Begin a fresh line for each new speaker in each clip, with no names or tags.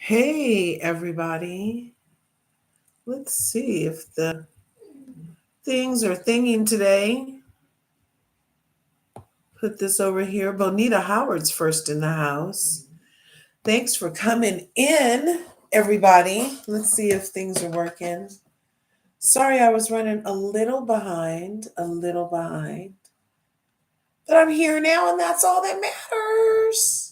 Hey, everybody. Let's see if the things are thinging today. Put this over here. Bonita Howard's first in the house. Thanks for coming in, everybody. Let's see if things are working. Sorry, I was running a little behind, But I'm here now, and that's all that matters.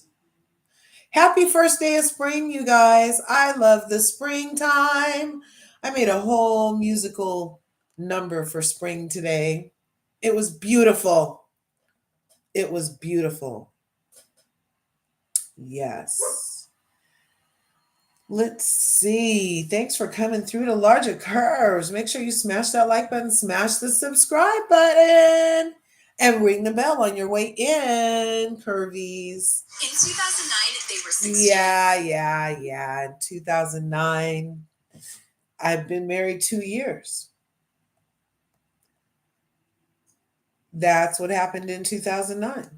Happy first day of spring, you guys. I love the springtime. I made a whole musical number for spring today. It was beautiful. It was beautiful. Yes. Let's see. Thanks for coming through to LRGA Curves. Make sure you smash that like button, smash the subscribe button, and ring the bell on your way in, Curvies.
In 2009, they were 16.
Yeah. In 2009, I've been married 2 years. That's what happened in 2009.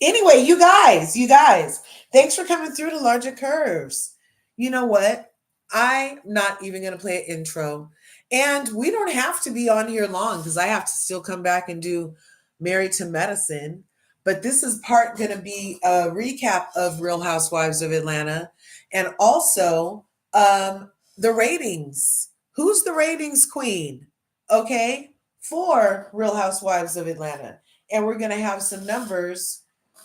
Anyway, you guys, thanks for coming through to LRGA Curves. You know what? I'm not even going to play an intro. And we don't have to be on here long because I have to still come back and do Married to Medicine. But this is going to be a recap of Real Housewives of Atlanta and also the ratings. Who's the ratings queen? Okay, for Real Housewives of Atlanta. And we're going to have some numbers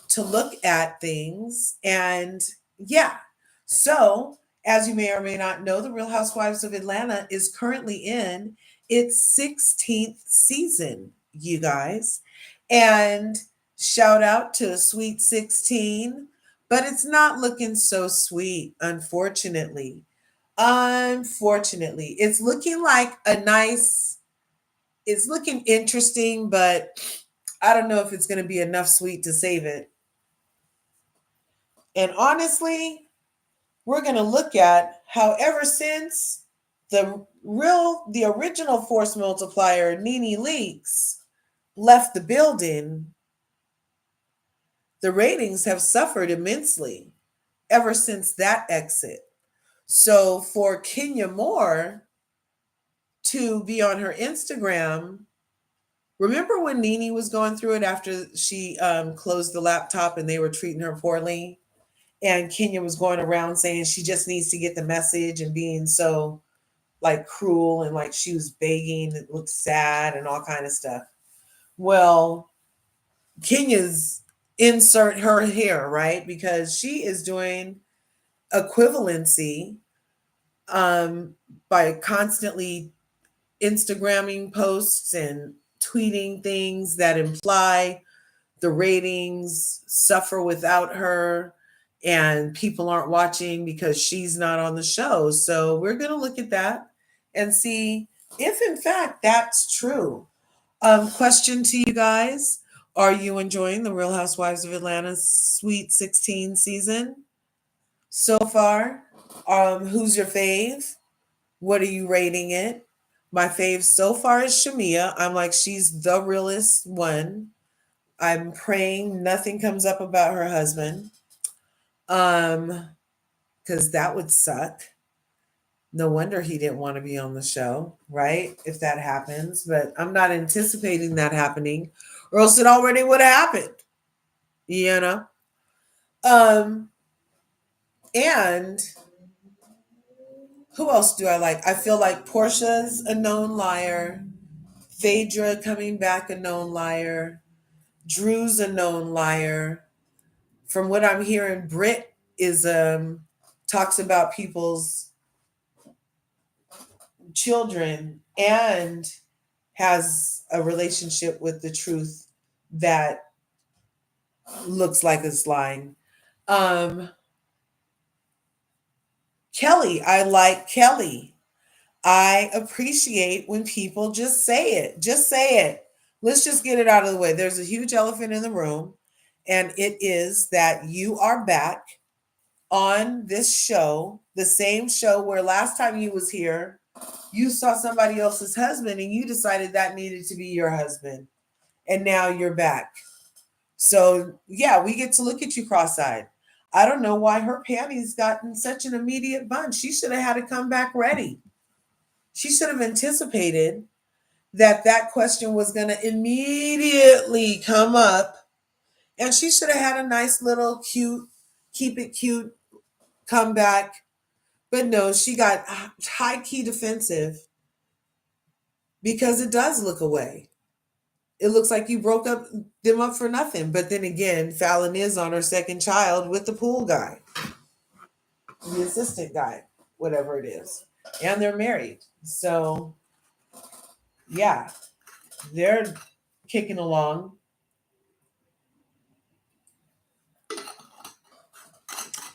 to look at things. And yeah, so as you may or may not know, The Real Housewives of Atlanta is currently in its 16th season, you guys. And shout out to Sweet 16, but it's not looking so sweet, unfortunately. Unfortunately, it's looking like it's looking interesting, but I don't know if it's going to be enough sweet to save it. And honestly, we're going to look at how ever since the original force multiplier, Nene Leakes, left the building, the ratings have suffered immensely ever since that exit. So for Kenya Moore to be on her Instagram, remember when Nene was going through it after she closed the laptop and they were treating her poorly? And Kenya was going around saying she just needs to get the message and being so like cruel and like she was begging, it looked sad and all kind of stuff. Well, Kenya's insert her here, right? Because she is doing equivalency by constantly Instagramming posts and tweeting things that imply the ratings suffer without her and people aren't watching because she's not on the show. So we're going to look at that and see if in fact that's true. Question to you guys. Are you enjoying the Real Housewives of Atlanta's Sweet 16 season so far? Who's your fave? What are you rating it? My fave so far is Shamia. I'm like, she's the realest one. I'm praying nothing comes up about her husband. Um, because that would suck. No wonder he didn't want to be on the show, right? If that happens, but I'm not anticipating that happening, or else it already would have happened, you know. Um, and who else do I like? I feel like Portia's a known liar. Phaedra coming back a known liar. Drew's a known liar. From what I'm hearing, Britt is talks about people's children and has a relationship with the truth that looks like it's lying. Um, Kelly, I like Kelly. I appreciate when people just say it. Just say it. Let's just get it out of the way. There's a huge elephant in the room, and it is that you are back on this show, the same show where last time you was here, you saw somebody else's husband and you decided that needed to be your husband. And now you're back. So, yeah, we get to look at you cross-eyed. I don't know why her panties got in such an immediate bunch. She should have had to come back ready. She should have anticipated that question was going to immediately come up. And she should have had a nice little cute, keep it cute comeback. But no, she got high key defensive because it does look away. It looks like you broke them up for nothing. But then again, Fallon is on her second child with the pool guy, the assistant guy, whatever it is. And they're married. So, yeah, they're kicking along.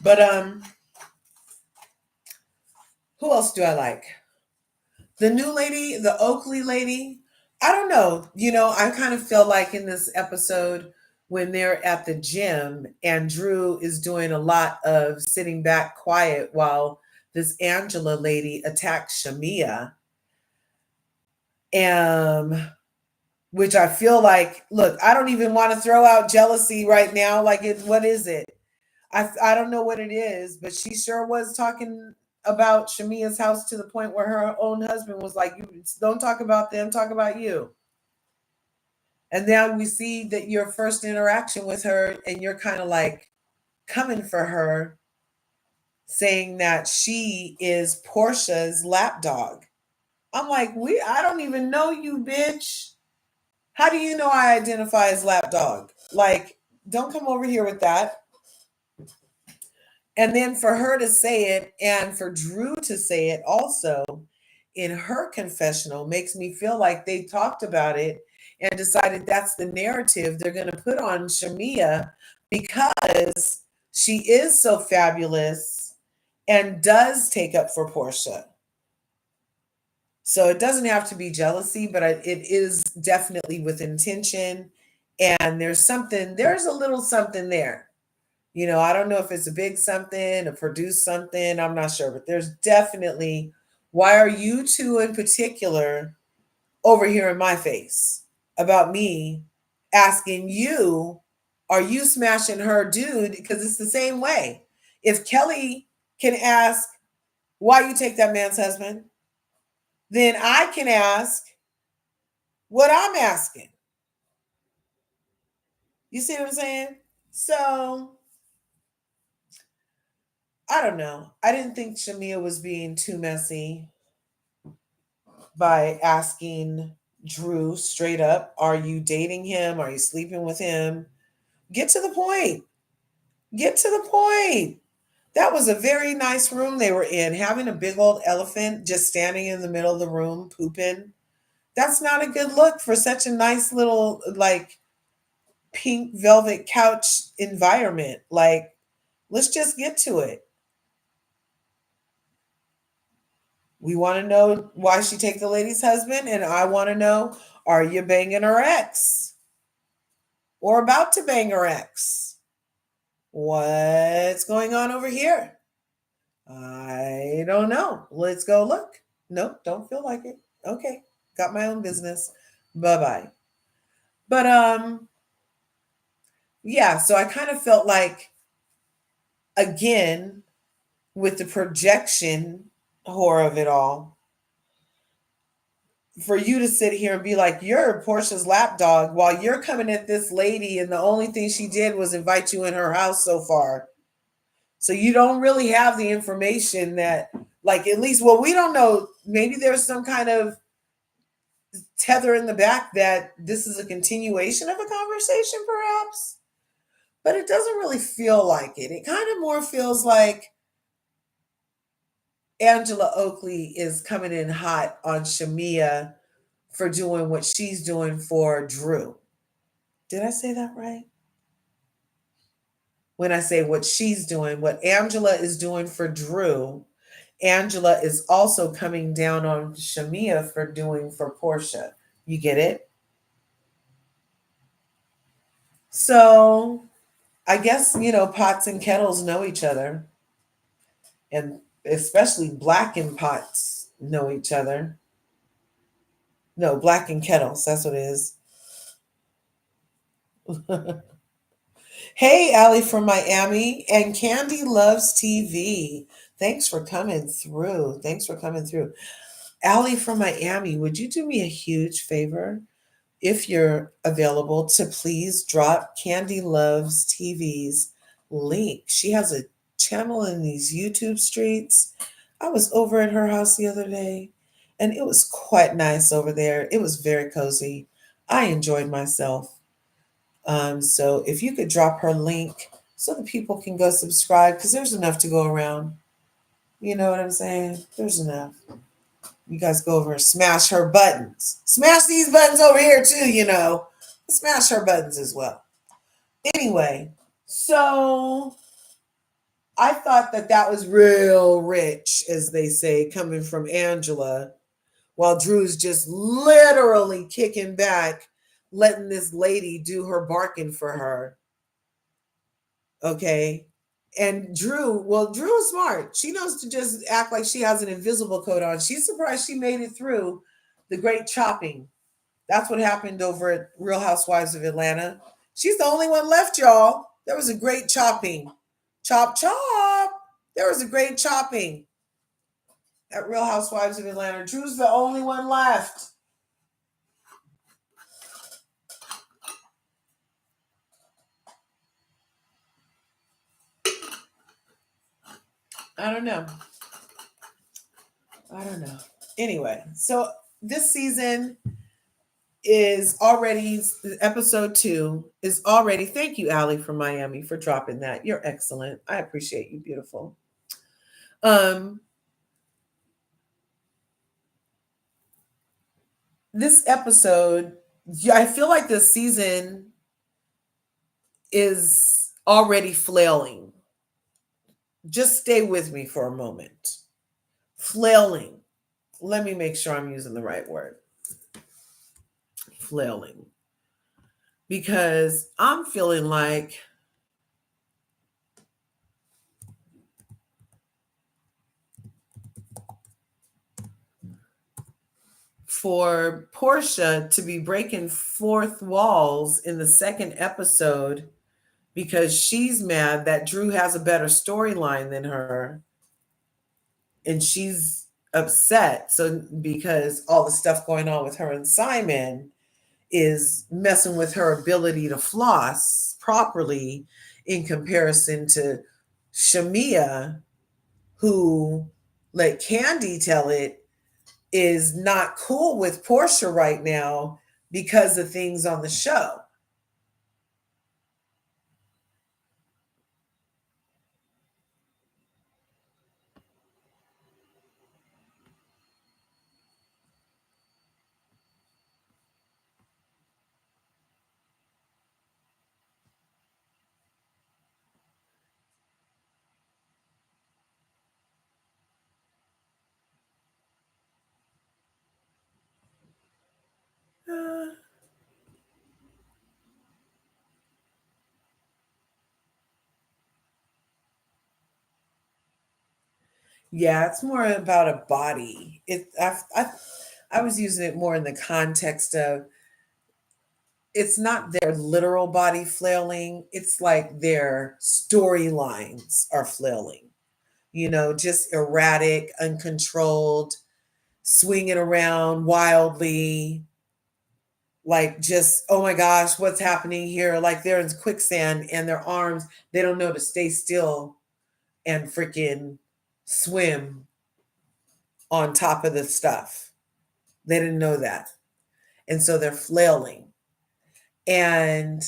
But who else do I like? The new lady, the Oakley lady. I don't know. I kind of feel like in this episode when they're at the gym and Drew is doing a lot of sitting back quiet while this Angela lady attacks Shamia. Which I feel like, look, I don't even want to throw out jealousy right now. Like, what is it? I don't know what it is, but she sure was talking about Shamia's house to the point where her own husband was like, "You don't talk about them, talk about you." And now we see that your first interaction with her, and you're kind of like coming for her, saying that she is Portia's lapdog. I'm like, I don't even know you, bitch. How do you know I identify as lapdog? Like, don't come over here with that. And then for her to say it and for Drew to say it also in her confessional makes me feel like they talked about it and decided that's the narrative they're going to put on Shamia because she is so fabulous and does take up for Portia. So it doesn't have to be jealousy, but it is definitely with intention. And there's a little something there. I don't know if it's a big something, a produced something, I'm not sure, but there's definitely, why are you two in particular over here in my face about me asking you, are you smashing her dude? Because it's the same way. If Kelly can ask why you take that man's husband, then I can ask what I'm asking. You see what I'm saying? So I don't know. I didn't think Shamia was being too messy by asking Drew straight up, are you dating him? Are you sleeping with him? Get to the point. Get to the point. That was a very nice room they were in. Having a big old elephant just standing in the middle of the room pooping. That's not a good look for such a nice little, like, pink velvet couch environment. Like, let's just get to it. We want to know why she take the lady's husband, and I want to know, are you banging her ex? Or about to bang her ex? What's going on over here? I don't know. Let's go look. Nope, don't feel like it. Okay, got my own business. Bye-bye. But yeah, so I kind of felt like, again, with the projection horror of it all, for you to sit here and be like, you're Portia's lapdog while you're coming at this lady and the only thing she did was invite you in her house so far. So you don't really have the information that, like, at least, well, we don't know. Maybe there's some kind of tether in the back that this is a continuation of a conversation, perhaps. But it doesn't really feel like it. It kind of more feels like Angela Oakley is coming in hot on Shamia for doing what she's doing for Drew. Did I say that right? When I say what she's doing, what Angela is doing for Drew, Angela is also coming down on Shamia for doing for Portia. You get it? So I guess, pots and kettles know each other. And especially black and pots know each other. No, black and kettles, that's what it is. Hey, Allie from Miami and Candy Loves TV. Thanks for coming through. Thanks for coming through. Allie from Miami, would you do me a huge favor if you're available to please drop Candy Loves TV's link? She has a channel in these YouTube streets. I was over at her house the other day and it was quite nice over there. It was very cozy. I enjoyed myself. So if you could drop her link so that people can go subscribe, because there's enough to go around. You know what I'm saying? There's enough. You guys go over and smash her buttons. Smash these buttons over here too. Smash her buttons as well. Anyway, so I thought that that was real rich, as they say, coming from Angela, while Drew's just literally kicking back, letting this lady do her barking for her. Okay. And Drew is smart. She knows to just act like she has an invisible coat on. She's surprised she made it through the great chopping. That's what happened over at Real Housewives of Atlanta. She's the only one left, y'all. There was a great chopping. Chop, chop. There was a great chopping at Real Housewives of Atlanta. Drew's the only one left. I don't know. Anyway, so this season is already episode 2 is already. Thank you, Allie from Miami, for dropping that. You're excellent. I appreciate you, beautiful. This episode, I feel like this season is already flailing. Just stay with me for a moment. Flailing. Let me make sure I'm using the right word. Flailing. Because I'm feeling like for Portia to be breaking fourth walls in the second episode because she's mad that Drew has a better storyline than her and she's upset. So, because all the stuff going on with her and Simon is messing with her ability to floss properly in comparison to Shamia, who, let Candy tell it, is not cool with Portia right now because of things on the show. Uh, yeah, it's more about a body. I was using it more in the context of it's not their literal body flailing, it's like their storylines are flailing. Just erratic, uncontrolled, swinging around wildly, like just, oh my gosh, what's happening here? Like they're in quicksand and their arms, they don't know to stay still and freaking swim on top of the stuff. They didn't know that. And so they're flailing. And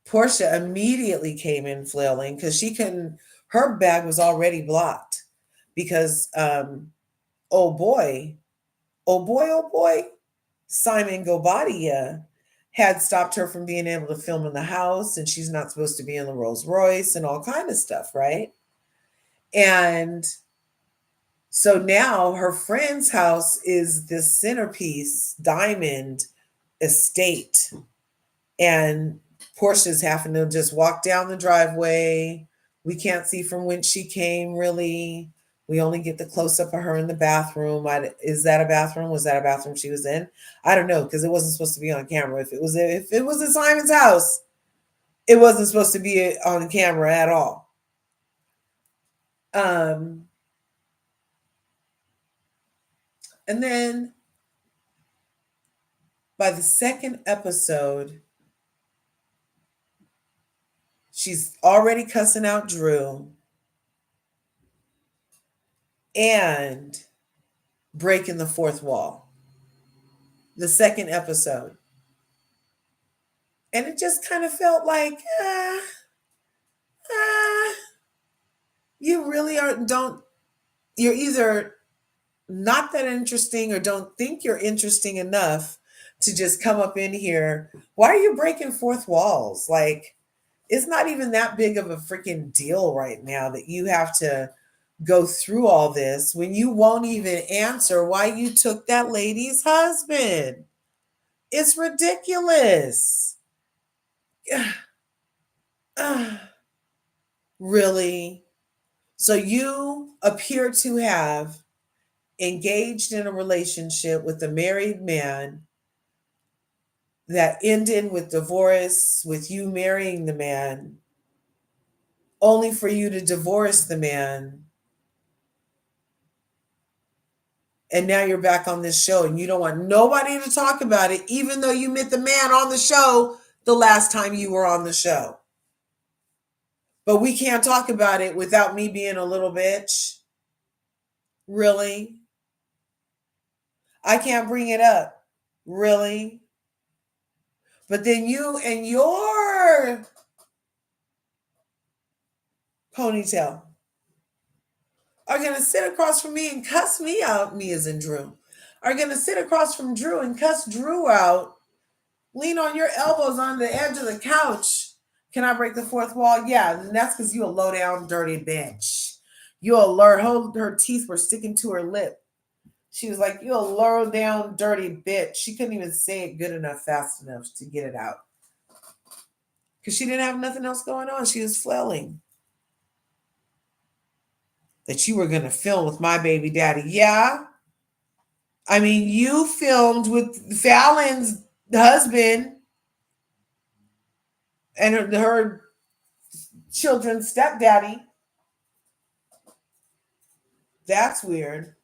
Portia immediately came in flailing because she couldn't, her bag was already blocked because oh boy, oh boy, Simon Gobadia had stopped her from being able to film in the house, and she's not supposed to be in the Rolls Royce and all kind of stuff, right? And so now her friend's house is this centerpiece diamond estate, and Portia's having to just walk down the driveway. We can't see from whence she came really. We only get the close up of her in the bathroom. Is that a bathroom? Was that a bathroom she was in? I don't know because it wasn't supposed to be on camera. If it was in Simon's house, It wasn't supposed to be on camera at all. And then by the second episode, she's already cussing out Drew and breaking the fourth wall. The second episode. And it just kind of felt like, you really you're either not that interesting or don't think you're interesting enough to just come up in here. Why are you breaking fourth walls? Like, it's not even that big of a freaking deal right now that you have to go through all this when you won't even answer why you took that lady's husband. It's ridiculous. Really? So you appear to have engaged in a relationship with a married man that ended with divorce, with you marrying the man, only for you to divorce the man. And now you're back on this show and you don't want nobody to talk about it, even though you met the man on the show the last time you were on the show. But we can't talk about it without me being a little bitch. Really? I can't bring it up. Really? But then you and your ponytail are going to sit across from me and cuss me out, me as in Drew, are going to sit across from Drew and cuss Drew out, lean on your elbows on the edge of the couch. Can I break the fourth wall? Yeah, and that's because you a low down, dirty bitch. You a her teeth were sticking to her lip. She was like, you a low down, dirty bitch. She couldn't even say it good enough, fast enough to get it out. Because she didn't have nothing else going on. She was flailing. That you were going to film with my baby daddy. Yeah. I mean, you filmed with Fallon's husband and her children's stepdaddy. That's weird.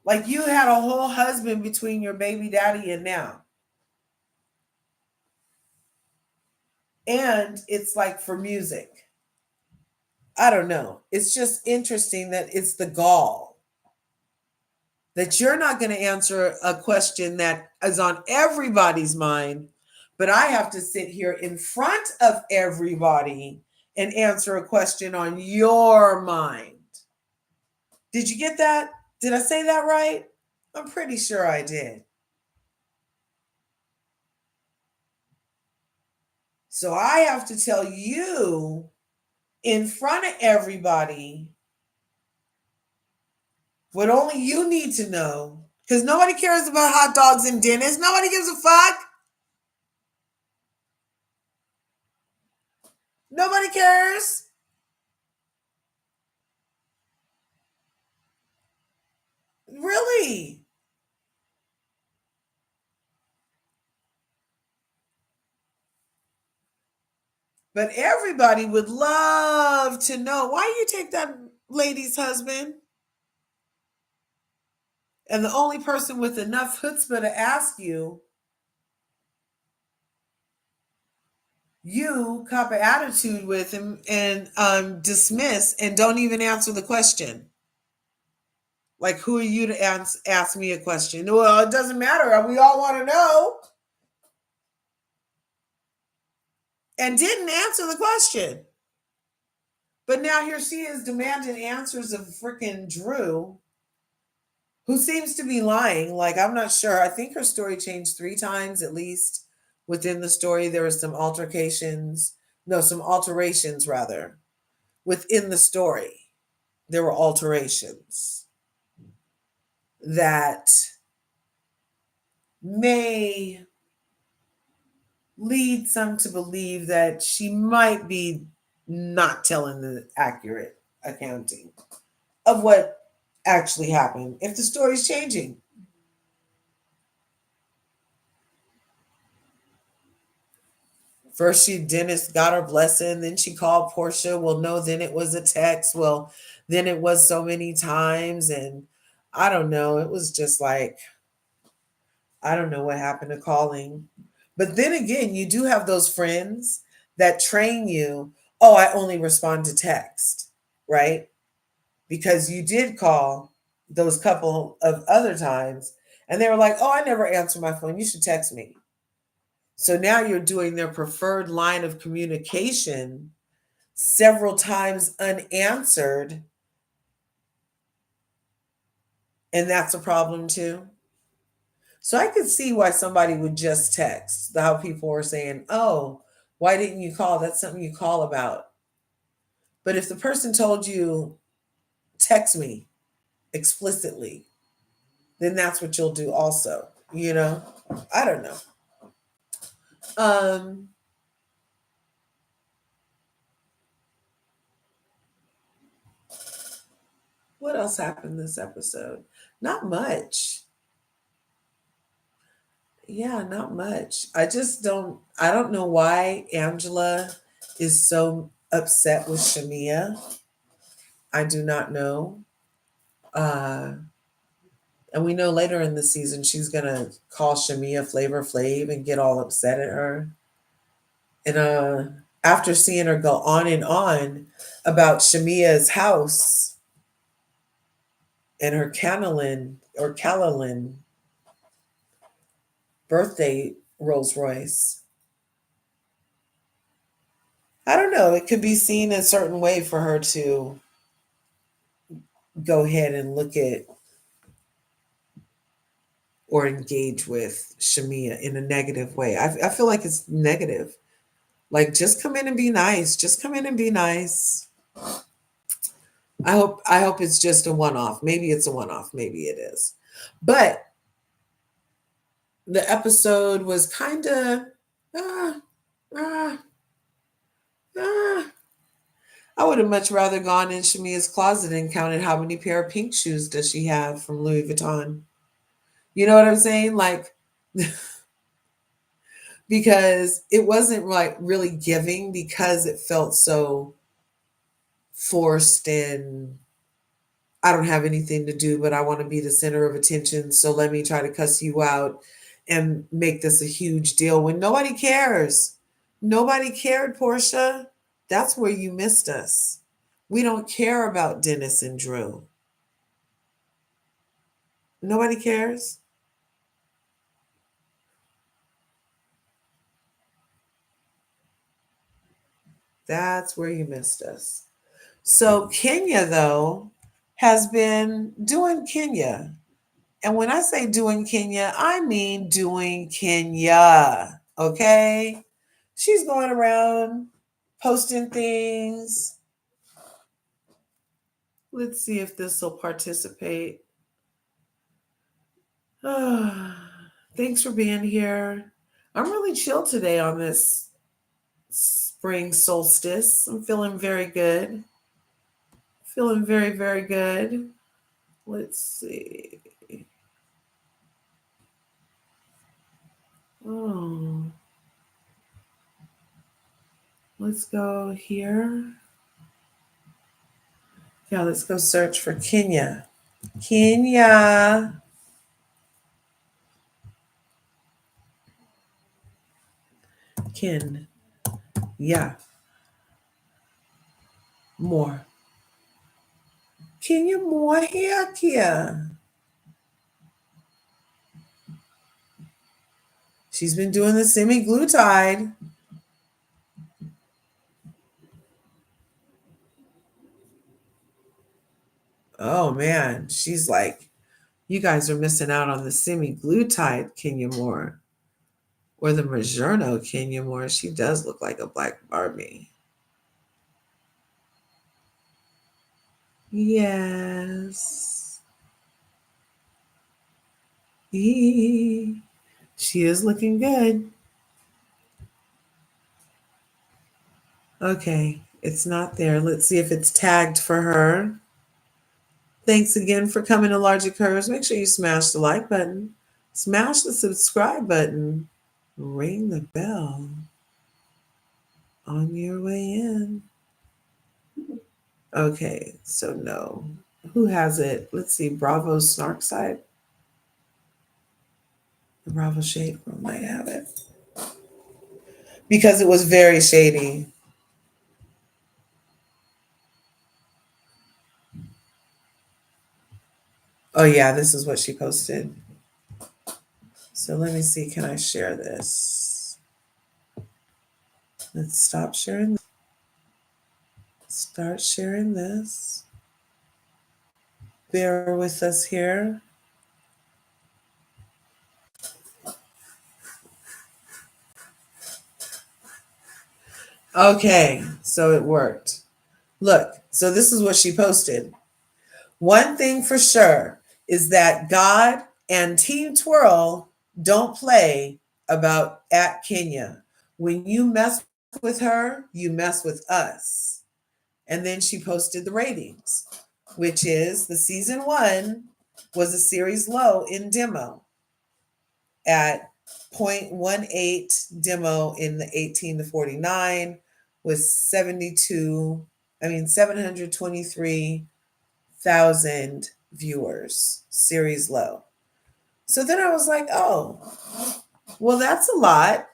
Like you had a whole husband between your baby daddy and now. And it's like for music. I don't know. It's just interesting that it's the gall. That you're not going to answer a question that is on everybody's mind, but I have to sit here in front of everybody and answer a question on your mind. Did you get that? Did I say that right? I'm pretty sure I did. So I have to tell you in front of everybody what only you need to know, because nobody cares about hot dogs and dinners. Nobody gives a fuck. Nobody cares. Really. But everybody would love to know why you take that lady's husband. And the only person with enough chutzpah to ask you, you cop an attitude with him and dismiss and don't even answer the question. Like, who are you to ask me a question? Well, it doesn't matter. We all want to know. And didn't answer the question. But now here she is demanding answers of freaking Drew, who seems to be lying. Like, I'm not sure. I think her story changed 3 times at least. Within the story, there was some alterations rather. Within the story, there were alterations that may lead some to believe that she might be not telling the accurate accounting of what actually happened if the story's changing. First, Dennis got her blessing. Then she called Portia. Well, no, then it was a text. Well, then it was so many times. And I don't know. It was just like, I don't know what happened to calling. But then again, you do have those friends that train you. Oh, I only respond to text, right? Because you did call those couple of other times and they were like, oh, I never answer my phone. You should text me. So now you're doing their preferred line of communication several times unanswered. And that's a problem too. So I could see why somebody would just text, how people were saying, oh, why didn't you call? That's something you call about. But if the person told you, text me explicitly, then that's what you'll do also. You know, I don't know. Um, what else happened this episode? Not much. Yeah, not much. I don't know why Angela is so upset with Shamia. I do not know. Uh, and we know later in the season she's gonna call Shamia Flavor Flav and get all upset at her. And after seeing her go on and on about Shamia's house and her Callalin birthday Rolls Royce, I don't know. It could be seen a certain way for her to go ahead and look at or engage with Shamia in a negative way. I feel like it's negative. Like, just come in and be nice. Just come in and be nice. I hope it's just a one off. Maybe it's a one off. Maybe it is. But the episode was kind of ah, ah, ah. I would have much rather gone in Shamia's closet and counted how many pair of pink shoes does she have from Louis Vuitton. You know what I'm saying? Like, because it wasn't like really giving because it felt so forced and I don't have anything to do, but I want to be the center of attention. So let me try to cuss you out and make this a huge deal when nobody cares. Nobody cared, Portia. That's where you missed us. We don't care about Dennis and Drew. Nobody cares. That's where you missed us. So Kenya, though, has been doing Kenya. And when I say doing Kenya, I mean doing Kenya. Okay? She's going around posting things. Let's see if this will participate. Thanks for being here. I'm really chill today on this spring solstice. I'm feeling very good. Feeling very, very good. Let's see. Oh, let's go here. Yeah, let's go search for Kenya. Kenya. Ken. Yeah. More. Kenya more here, Kia. She's been doing the semi-glutide. Oh man, she's like, you guys are missing out on the semi-glutide Kenya Moore or the Majerno Kenya Moore. She does look like a black Barbie. Yes. She is looking good. Okay, it's not there. Let's see if it's tagged for her. Thanks again for coming to LRGA Curves. Make sure you smash the like button, smash the subscribe button, ring the bell. On your way in. Okay, so no. Who has it? Let's see. Bravo Snark Side. The Bravo Shade Room might have it. Because it was very shady. Oh, yeah, this is what she posted. So let me see. Can I share this? Let's stop sharing. Start sharing this. Bear with us here. Okay, so it worked. Look, so this is what she posted. One thing for sure is that God and Team Twirl don't play about at Kenya. When you mess with her, you mess with us. And then she posted the ratings, which is the season 1 was a series low in demo at 0.18 demo in the 18 to 49 with 723,000 viewers, series low. So then I was like, oh, well, that's a lot.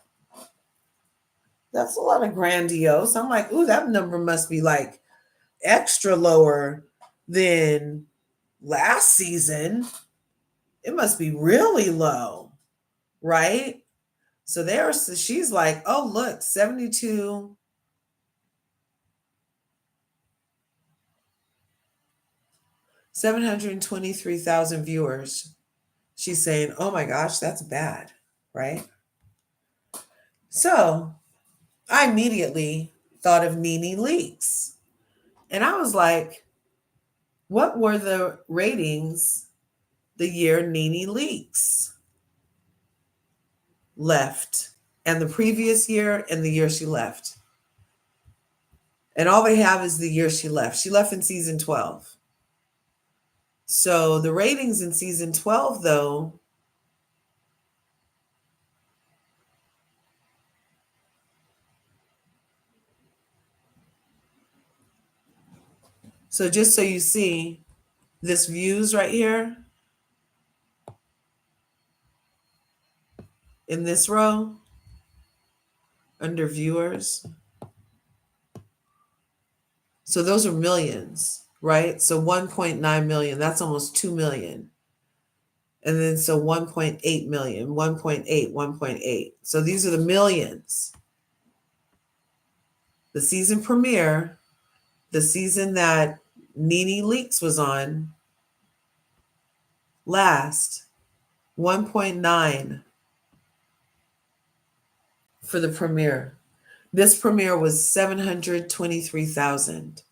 That's a lot of grandiose. I'm like, ooh, that number must be like extra lower than last season. It must be really low, right? So she's like, oh, look, 723,000 viewers. She's saying, oh my gosh, that's bad, right? So I immediately thought of Nene Leakes. And I was like, what were the ratings the year Nene Leakes left? And the previous year and the year she left? And all they have is the year she left. She left in season 12. So the ratings in season 12, though, so just so you see, this views right here in this row under viewers. So those are millions, right? So 1.9 million, that's almost 2 million. And then so 1.8 million, 1.8, 1.8. So these are the millions. The season premiere, the season that Nene Leakes was on last, 1.9 for the premiere. This premiere was 723,000.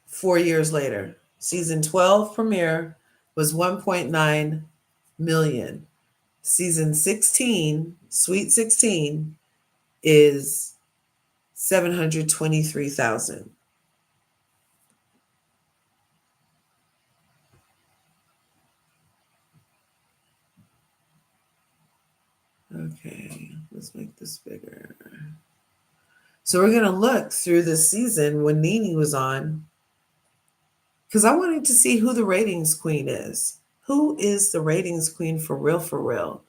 4 years later, season 12 premiere was 1.9 million. Season 16, Sweet 16, is 723,000. Okay, let's make this bigger. So we're going to look through this season when Nene was on, because I wanted to see who the ratings queen is. Who is the ratings queen for real, for real?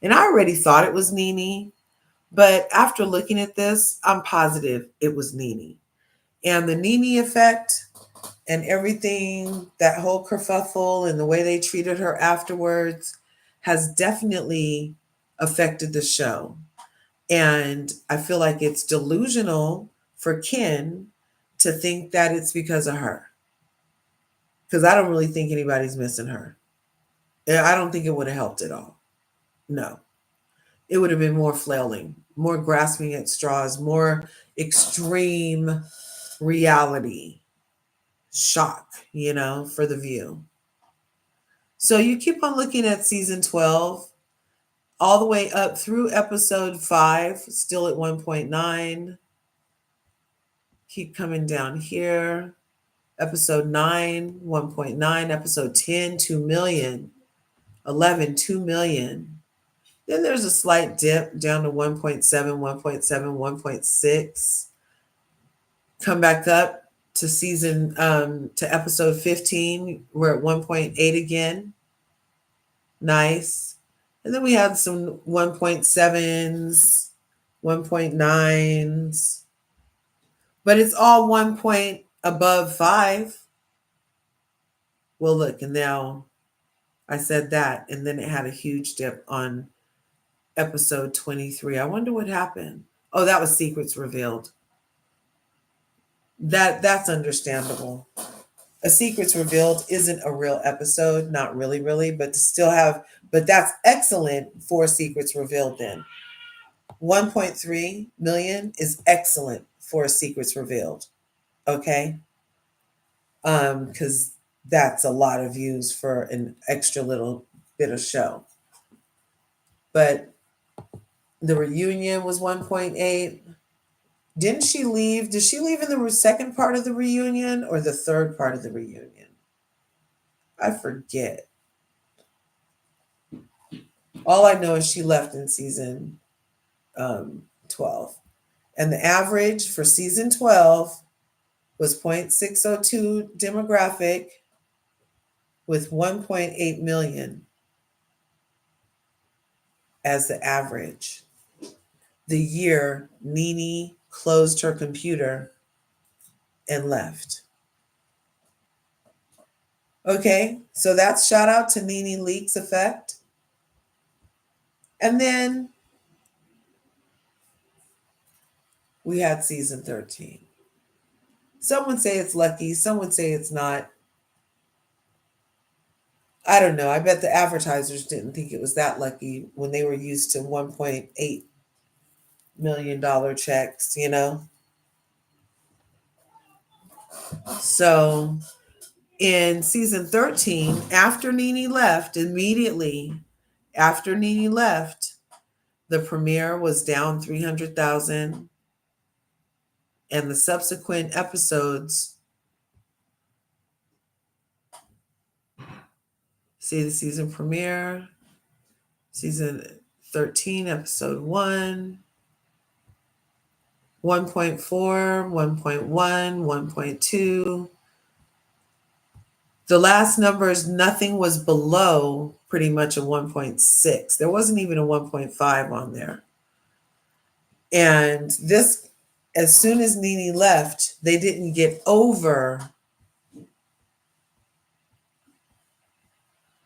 And I already thought it was Nene, but after looking at this, I'm positive it was Nene. And the Nene effect and everything, that whole kerfuffle and the way they treated her afterwards has definitely affected the show. And I feel like it's delusional for Ken to think that it's because of her. Because I don't really think anybody's missing her. I don't think it would have helped at all. No. It would have been more flailing, more grasping at straws, more extreme reality shock, for the view. So you keep on looking at season 12, all the way up through episode 5, still at 1.9. Keep coming down here. Episode 9, 1.9. Episode 10, 2 million. 11, 2 million. Then there's a slight dip down to 1.7, 1.7, 1.6. Come back up to to episode 15. We're at 1.8 again. Nice. And then we had some 1.7s, 1.9s, but it's all 1 point above 5. Well, look, and now I said that, and then it had a huge dip on episode 23. I wonder what happened. Oh, that was Secrets Revealed. That's understandable. A Secrets Revealed isn't a real episode, not really, but to still have, but that's excellent for Secrets Revealed then. 1.3 million is excellent for Secrets Revealed. Okay? Because that's a lot of views for an extra little bit of show. But the reunion was 1.8. Didn't she leave? Did she leave in the second part of the reunion or the third part of the reunion? I forget. All I know is she left in season 12. And the average for season 12 was 0.602 demographic with 1.8 million as the average. The year Nene closed her computer and left. Okay, so that's shout out to Nene Leakes effect. And then we had season 13. Some would say it's lucky, some would say it's not. I don't know. I bet the advertisers didn't think it was that lucky when they were used to $1.8 million checks, you know? So in season 13, after Nene left, immediately after Nene left, the premiere was down 300,000, and the subsequent episodes, see the season premiere, season 13, episode 1, 1.4, 1.1, 1.2. The last numbers, nothing was below pretty much a 1.6. There wasn't even a 1.5 on there. And this, as soon as Nene left, they didn't get over.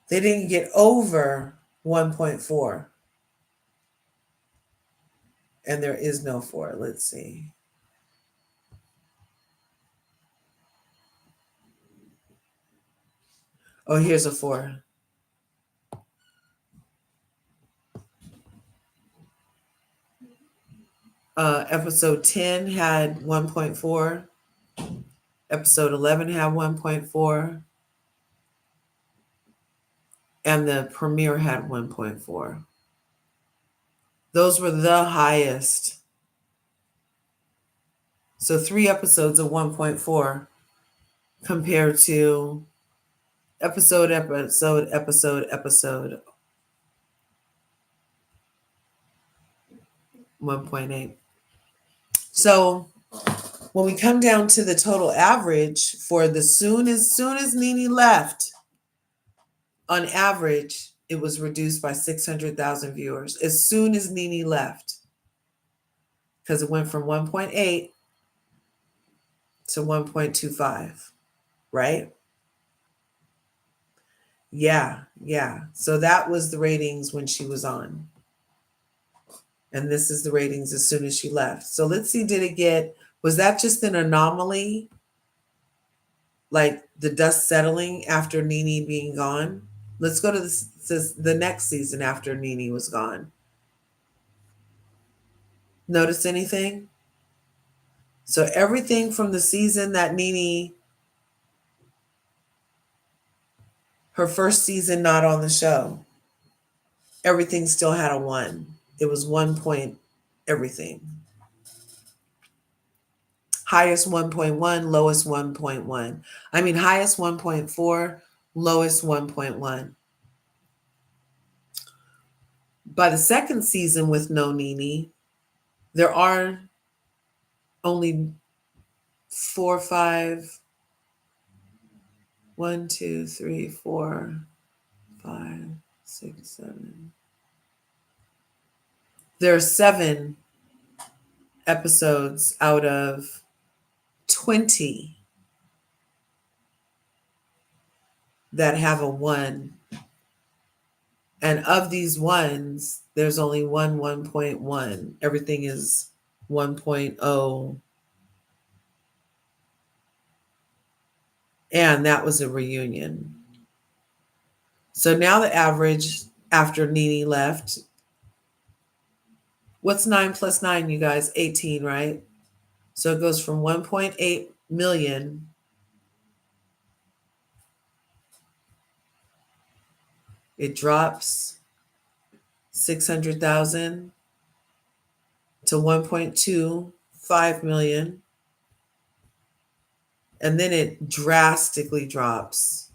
They didn't get over 1.4. And there is no 4. Let's see. Oh, here's a 4. Episode 10 had 1.4. Episode 11 had 1.4. And the premiere had 1.4. Those were the highest. So 3 episodes of 1.4 compared to episode 1.8. So when we come down to the total average for the soon as Nene left, on average, it was reduced by 600,000 viewers as soon as Nene left, because it went from 1.8 to 1.25, right? Yeah. So that was the ratings when she was on. And this is the ratings as soon as she left. So let's see, was that just an anomaly? Like the dust settling after Nene being gone? Let's go to the next season after Nene was gone. Notice anything? So everything from the season that Nene, her first season not on the show, everything still had a 1. It was 1 point everything. Highest 1.1, lowest 1.1. I mean, highest 1.4, lowest 1.1. By the second season with no Nene, there are only 4, 5, 1, 2, 3, 4, 5, 6, 7. There are 7 episodes out of 20 that have a 1. And of these ones, there's only 1.1. Everything is 1.0. And that was a reunion. So now the average after Nene left, what's 9 plus 9, you guys? 18, right? So it goes from 1.8 million it drops 600,000 to 1.25 million, and then it drastically drops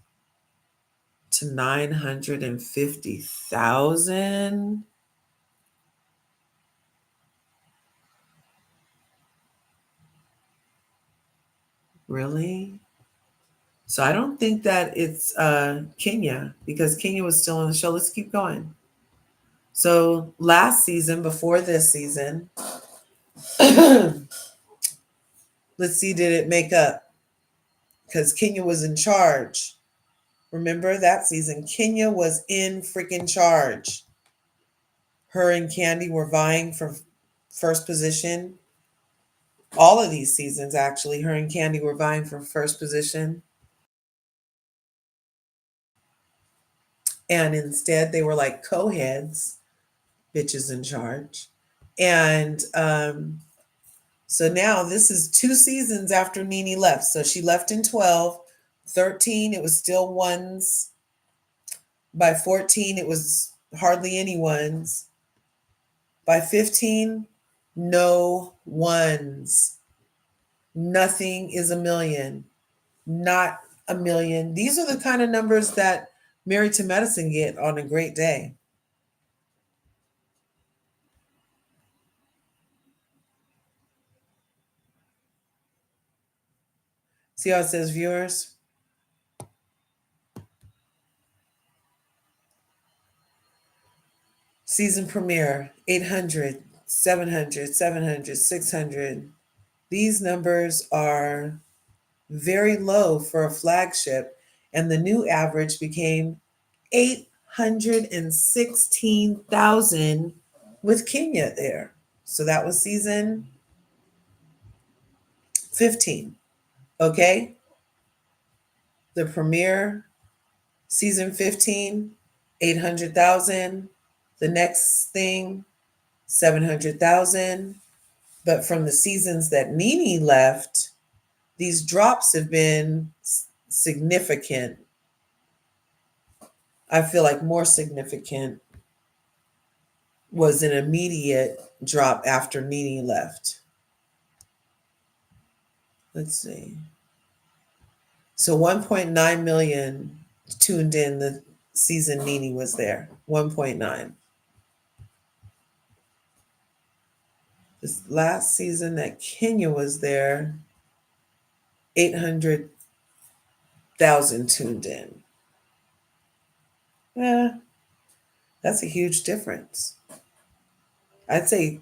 to 950,000. Really? So I don't think that it's Kenya, because Kenya was still on the show. Let's keep going. So last season, before this season, let's see, did it make up? Because Kenya was in charge. Remember that season? Kenya was in freaking charge. Her and Candy were vying for first position. All of these seasons, actually, her and Candy were vying for first position. And instead, they were like co-heads, bitches in charge. And so now this is 2 seasons after Nene left. So she left in 12. 13, it was still ones. By 14, it was hardly any ones. By 15, no ones. Nothing is a million. Not a million. These are the kind of numbers that Married to Medicine get on a great day. See how it says viewers? Season premiere, 800, 700, 700, 600. These numbers are very low for a flagship, and the new average became 816,000 with Kenya there. So that was season 15. Okay? The premiere, season 15, 800,000. The next thing, 700,000. But from the seasons that Nene left, these drops have been significant. I feel like more significant was an immediate drop after Nene left. Let's see. So 1.9 million tuned in the season Nene was there. 1.9. This last season that Kenya was there, 800,000 tuned in. That's a huge difference. I'd say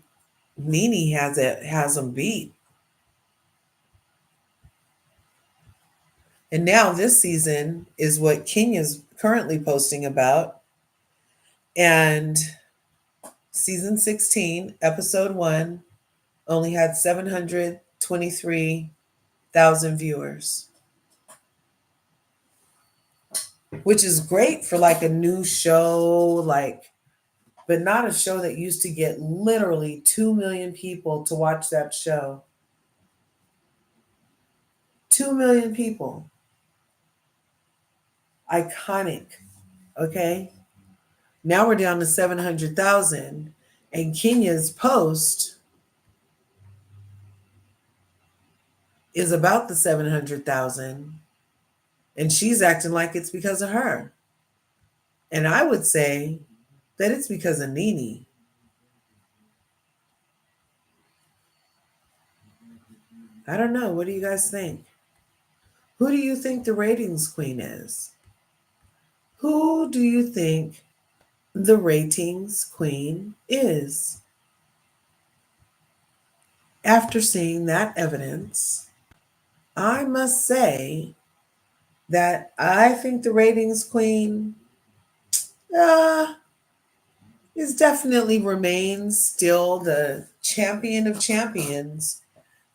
Nene has them beat. And now this season is what Kenya's currently posting about. And season 16, episode 1, only had 723,000 viewers, which is great for like a new show, but not a show that used to get literally 2 million people to watch that show. 2 million people. Iconic. Okay. Now we're down to 700,000, and Kenya's post is about the 700,000, and she's acting like it's because of her. And I would say Bet it's because of Nene. I don't know. What do you guys think? Who do you think the ratings queen is? Who do you think the ratings queen is? After seeing that evidence, I must say that I think the ratings queen uh, is definitely remains still the champion of champions,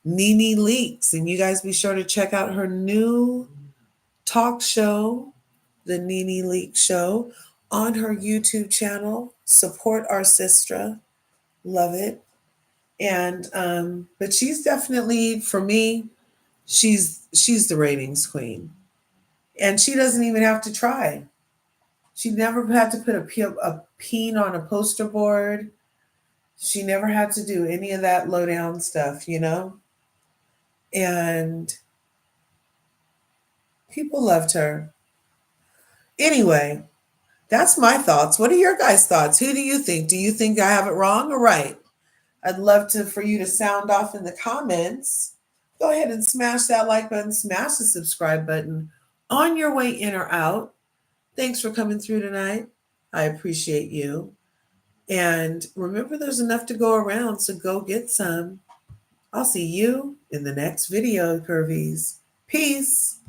Nene Leakes. And you guys be sure to check out her new talk show, the Nene Leakes Show, on her YouTube channel. Support our sister. Love it. And but she's definitely, for me, she's the ratings queen. And she doesn't even have to try. She never had to put a peen on a poster board. She never had to do any of that low down stuff, you know? And people loved her. Anyway, that's my thoughts. What are your guys' thoughts? Who do you think? Do you think I have it wrong or right? I'd love for you to sound off in the comments. Go ahead and smash that like button, smash the subscribe button on your way in or out. Thanks for coming through tonight. I appreciate you. And remember, there's enough to go around, so go get some. I'll see you in the next video, Curvies. Peace.